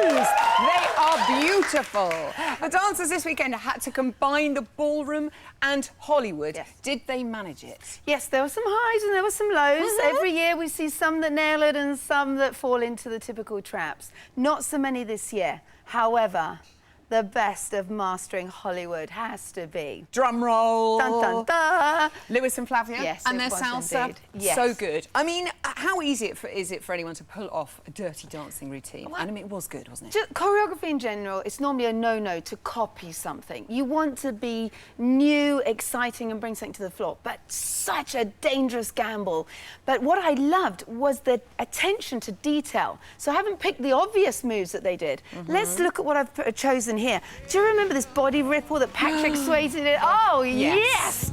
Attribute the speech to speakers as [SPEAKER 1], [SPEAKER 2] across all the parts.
[SPEAKER 1] shoes. They are beautiful. The dancers this weekend had to combine the ballroom and Hollywood.
[SPEAKER 2] Yes.
[SPEAKER 1] Did they manage it?
[SPEAKER 2] Yes, there were some highs and there were some lows. Every year we see some that nail it and some that fall into the typical traps. Not so many this year. However, the best of mastering Hollywood has to be...
[SPEAKER 1] Drum roll.
[SPEAKER 2] Dun, dun, dun.
[SPEAKER 1] Lewis and Flavia.
[SPEAKER 2] Yes,
[SPEAKER 1] and
[SPEAKER 2] it
[SPEAKER 1] their
[SPEAKER 2] was
[SPEAKER 1] salsa.
[SPEAKER 2] indeed. Yes.
[SPEAKER 1] So good. I mean, how easy is it for anyone to pull off a dirty dancing routine?
[SPEAKER 2] Well,
[SPEAKER 1] and I mean, it was good, wasn't it?
[SPEAKER 2] Just choreography in general, it's normally a no-no to copy something. You want to be new, exciting and bring something to the floor, but such a dangerous gamble. But what I loved was the attention to detail. So I haven't picked the obvious moves that they did. Let's look at what I've chosen here. Do you remember this body ripple that Patrick Swayze did? Oh, yes!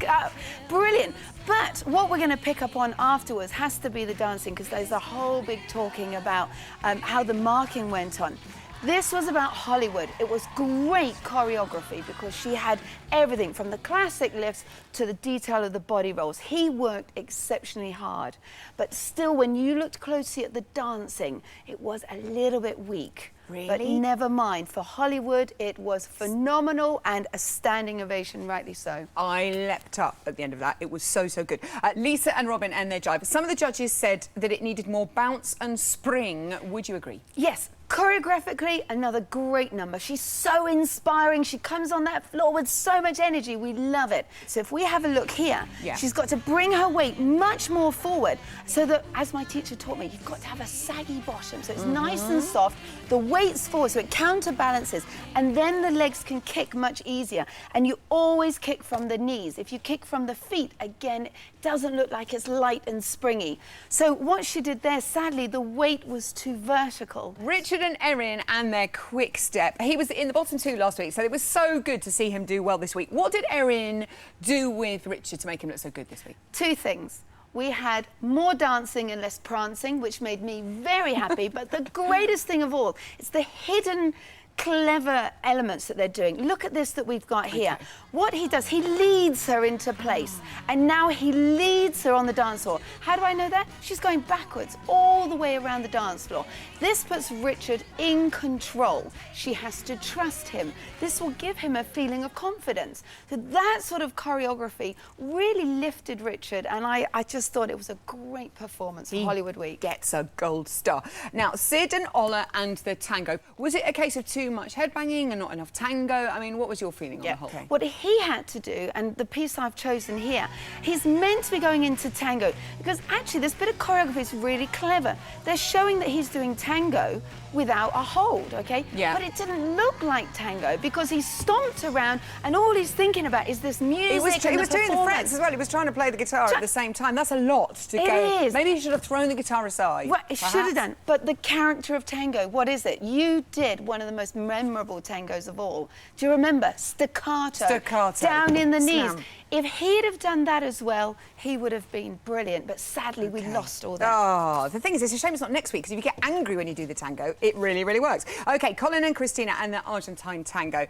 [SPEAKER 2] Brilliant. But what we're going to pick up on afterwards has to be the dancing, because there's a whole big talking about how the marking went on. This was about Hollywood. It was great choreography because she had everything from the classic lifts to the detail of the body rolls. He worked exceptionally hard. But still, when you looked closely at the dancing, it was a little bit weak.
[SPEAKER 1] Really?
[SPEAKER 2] But never mind. For Hollywood, it was phenomenal and a standing ovation, rightly so.
[SPEAKER 1] I leapt up at the end of that. It was so, so good. Lisa and Robin and their jive. Some of the judges said that it needed more bounce and spring. Would you agree?
[SPEAKER 2] Yes. Choreographically, another great number. She's so inspiring. She comes on that floor with so much energy. We love it. So if we have a look here, she's got to bring her weight much more forward so that, as my teacher taught me, you've got to have a saggy bottom. So it's nice and soft. The weight's forward, so it counterbalances. And then the legs can kick much easier. And you always kick from the knees. If you kick from the feet, again, it doesn't look like it's light and springy. So what she did there, sadly, the weight was too vertical.
[SPEAKER 1] Richard and Erin and their quick step. He was in the bottom two last week, so it was so good to see him do well this week. What did Erin do with Richard to make him look so good this week?
[SPEAKER 2] Two things. We had more dancing and less prancing, which made me very happy. But the greatest thing of all, it's the hidden clever elements that they're doing. Look at this that we've got here. What he does, he leads her into place. And now he leads her on the dance floor. How do I know that? She's going backwards all the way around the dance floor. This puts Richard in control. She has to trust him. This will give him a feeling of confidence. So that sort of choreography really lifted Richard, and I just thought it was a great performance for Hollywood Week.
[SPEAKER 1] Gets a gold star. Now, Sid and Ola and the tango. Was it a case of too much headbanging and not enough tango? I mean, what was your feeling on the whole thing?
[SPEAKER 2] What he had to do, and the piece I've chosen here, he's meant to be going into tango, because actually this bit of choreography is really clever. They're showing that he's doing tango without a hold, okay?
[SPEAKER 1] Yeah.
[SPEAKER 2] But it didn't look like tango because he stomped around and all he's thinking about is this music.
[SPEAKER 1] He was doing the
[SPEAKER 2] performance.
[SPEAKER 1] frets as well. He was trying to play the guitar at the same time. That's a lot to go.
[SPEAKER 2] It is.
[SPEAKER 1] Maybe he should have thrown the guitar aside.
[SPEAKER 2] Well, it should have done. But the character of tango, what is it? You did one of the most memorable tangos of all. Do you remember? Staccato.
[SPEAKER 1] Staccato.
[SPEAKER 2] Down in the knees.
[SPEAKER 1] Slam.
[SPEAKER 2] If he'd have done that as well, he would have been brilliant. But sadly, we lost all that.
[SPEAKER 1] Oh, the thing is, it's a shame it's not next week, because if you get angry when you do the tango, it really, really works. OK, Colin and Christina and the Argentine tango.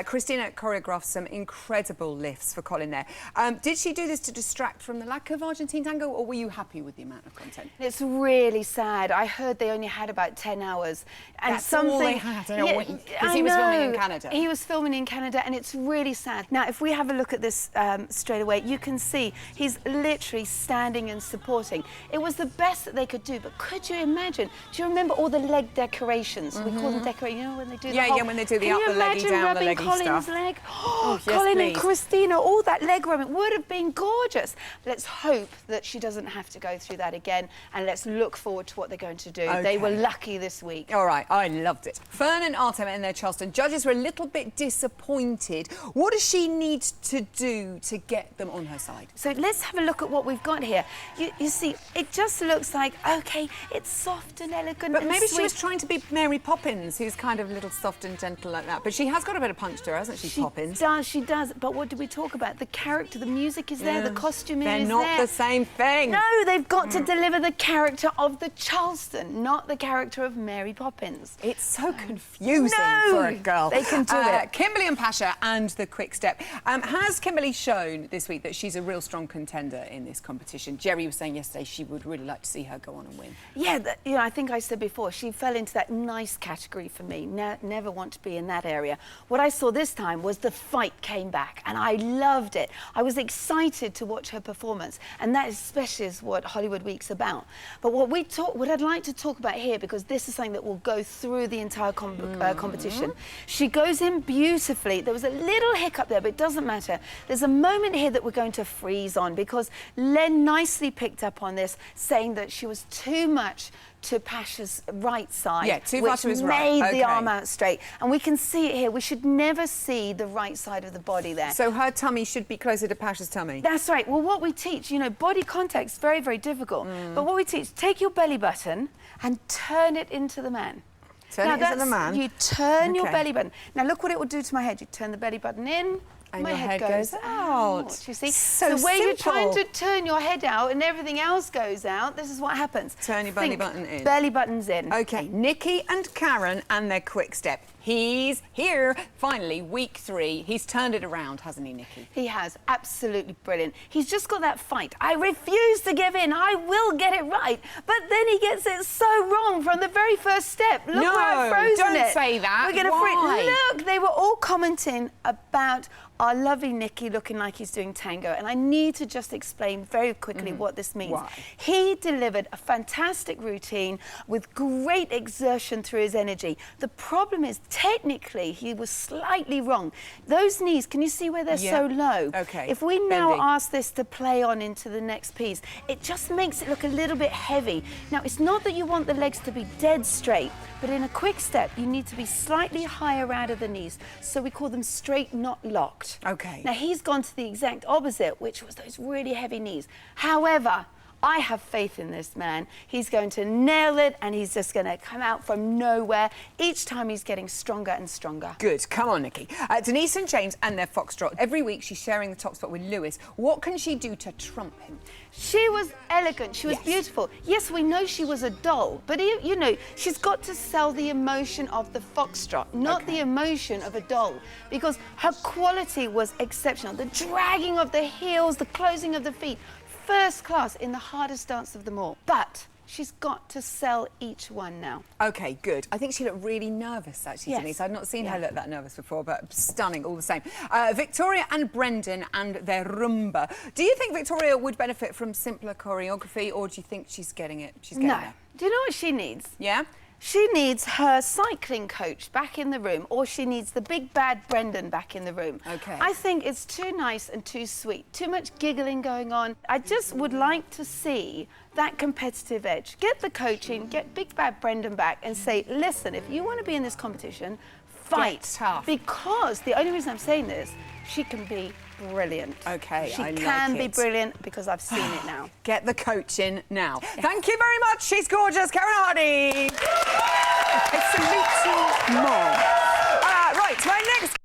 [SPEAKER 1] Christina choreographed some incredible lifts for Colin there. Did she do this to distract from the lack of Argentine tango, or were you happy with the amount of content?
[SPEAKER 2] It's really sad. I heard they only had about 10 hours. And
[SPEAKER 1] That's all they had in a week, because
[SPEAKER 2] I
[SPEAKER 1] he was filming in
[SPEAKER 2] know.
[SPEAKER 1] Canada.
[SPEAKER 2] He was filming in Canada, and it's really sad. Now, if we have a look at this straight away, you can see he's literally standing and supporting. It was the best that they could do, but could you imagine? Do you remember all the leg decorations? We call them decorations, you know, when they do the whole...
[SPEAKER 1] when they do the
[SPEAKER 2] Can
[SPEAKER 1] up
[SPEAKER 2] you
[SPEAKER 1] the leggy,
[SPEAKER 2] imagine
[SPEAKER 1] down the
[SPEAKER 2] rubbing
[SPEAKER 1] leggy
[SPEAKER 2] Colin's
[SPEAKER 1] stuff.
[SPEAKER 2] leg?
[SPEAKER 1] Oh, yes,
[SPEAKER 2] Colin
[SPEAKER 1] please.
[SPEAKER 2] and Christina, all that leg rubbing would have been gorgeous. Let's hope that she doesn't have to go through that again, and let's look forward to what they're going to do. They were lucky this week.
[SPEAKER 1] All right, I loved it. Fern and Artem and their Charleston judges were a little bit disappointed. What does she need to do to get them on her side?
[SPEAKER 2] So let's have a look at what we've got here. You see, it just looks like, OK, it's soft and elegant
[SPEAKER 1] But
[SPEAKER 2] and
[SPEAKER 1] maybe
[SPEAKER 2] sweet.
[SPEAKER 1] she was trying to be Mary Poppins, who's kind of a little soft and gentle like that. But she has got a bit of punch to her, hasn't she, Poppins?
[SPEAKER 2] She does. But what did we talk about? The character, the music is there, the costuming
[SPEAKER 1] They're
[SPEAKER 2] is
[SPEAKER 1] not
[SPEAKER 2] there.
[SPEAKER 1] the same thing.
[SPEAKER 2] No, they've got to deliver the character of the Charleston, not the character of Mary Poppins.
[SPEAKER 1] It's so confusing. confusing for a girl.
[SPEAKER 2] They can do it.
[SPEAKER 1] Kimberly and Pasha and the quick step. Has Kimberly shown this week that she's a real strong contender in this competition? Jerry was saying yesterday she would really like to see her go on and win.
[SPEAKER 2] Yeah, you know, I think I said before, she fell into that nice category for me. Never want to be in that area. What I saw this time was the fight came back, and I loved it. I was excited to watch her performance, and that especially is what Hollywood Week's about. But what I'd like to talk about here, because this is something that will go through the entire competition. She goes in beautifully. There was a little hiccup there, but it doesn't matter. There's a moment here that we're going to freeze on, because Len nicely picked up on this, saying that she was too much to Pasha's right side,
[SPEAKER 1] yeah, too far to his right.
[SPEAKER 2] Made
[SPEAKER 1] Okay.
[SPEAKER 2] the arm out straight. And we can see it here. We should never see the right side of the body there.
[SPEAKER 1] So her tummy should be closer to Pasha's tummy?
[SPEAKER 2] That's right. Well, what we teach, you know, body contact is very, very difficult. But what we teach, take your belly button and turn it into the man.
[SPEAKER 1] Turn it into the man?
[SPEAKER 2] You turn your belly button. Now, look what it will do to my head. You turn the belly button in,
[SPEAKER 1] and
[SPEAKER 2] my
[SPEAKER 1] your
[SPEAKER 2] head goes out. You see?
[SPEAKER 1] So
[SPEAKER 2] where you're trying
[SPEAKER 1] simple.
[SPEAKER 2] to turn your head out and everything else goes out, this is what happens.
[SPEAKER 1] Turn your belly button in.
[SPEAKER 2] Belly button's in.
[SPEAKER 1] OK, Nikki and Karen and their quick step. He's here, finally, week 3. He's turned it around, hasn't he, Nikki?
[SPEAKER 2] He has. Absolutely brilliant. He's just got that fight. I refuse to give in. I will get it right. But then he gets it so wrong from the very first step. Look where I've frozen it.
[SPEAKER 1] Don't say that.
[SPEAKER 2] We're going to freeze. Look, they were all commenting about our lovely Nikki looking like he's doing tango. And I need to just explain very quickly what this means.
[SPEAKER 1] Why?
[SPEAKER 2] He delivered a fantastic routine with great exertion through his energy. The problem is, technically, he was slightly wrong. Those knees, can you see where they're so low?
[SPEAKER 1] OK.
[SPEAKER 2] If we now
[SPEAKER 1] Bendy.
[SPEAKER 2] ask this to play on into the next piece, it just makes it look a little bit heavy. Now, it's not that you want the legs to be dead straight, but in a quick step, you need to be slightly higher out of the knees. So we call them straight, not locked.
[SPEAKER 1] OK.
[SPEAKER 2] Now, he's gone to the exact opposite, which was those really heavy knees. However, I have faith in this man. He's going to nail it, and he's just going to come out from nowhere. Each time he's getting stronger and stronger.
[SPEAKER 1] Good. Come on, Nikki. Denise and James and their foxtrot. Every week she's sharing the top spot with Lewis. What can she do to trump him?
[SPEAKER 2] She was elegant. She was beautiful. Yes, we know she was a doll, but you know, she's got to sell the emotion of the foxtrot, not the emotion of a doll, because her quality was exceptional. The dragging of the heels, the closing of the feet, first class in the hardest dance of them all. But she's got to sell each one now.
[SPEAKER 1] OK, good. I think she looked really nervous, actually,
[SPEAKER 2] Yes.
[SPEAKER 1] Denise. I'd not seen her look that nervous before, but stunning all the same. Victoria and Brendan and their rumba. Do you think Victoria would benefit from simpler choreography, or do you think she's getting it? She's getting there?
[SPEAKER 2] Do you know what she needs?
[SPEAKER 1] Yeah?
[SPEAKER 2] She needs her cycling coach back in the room, or she needs the big bad Brendan back in the room.
[SPEAKER 1] OK.
[SPEAKER 2] I think it's too nice and too sweet. Too much giggling going on. I just would like to see that competitive edge. Get the coaching, get big bad Brendan back and say, listen, if you want to be in this competition, fight.
[SPEAKER 1] Get tough.
[SPEAKER 2] Because the only reason I'm saying this, she can be brilliant.
[SPEAKER 1] OK,
[SPEAKER 2] She
[SPEAKER 1] I like
[SPEAKER 2] can be
[SPEAKER 1] it.
[SPEAKER 2] brilliant because I've seen it now.
[SPEAKER 1] Get the coaching now. Thank you very much. She's gorgeous, Karen Hardy. It's a little more. Right, my next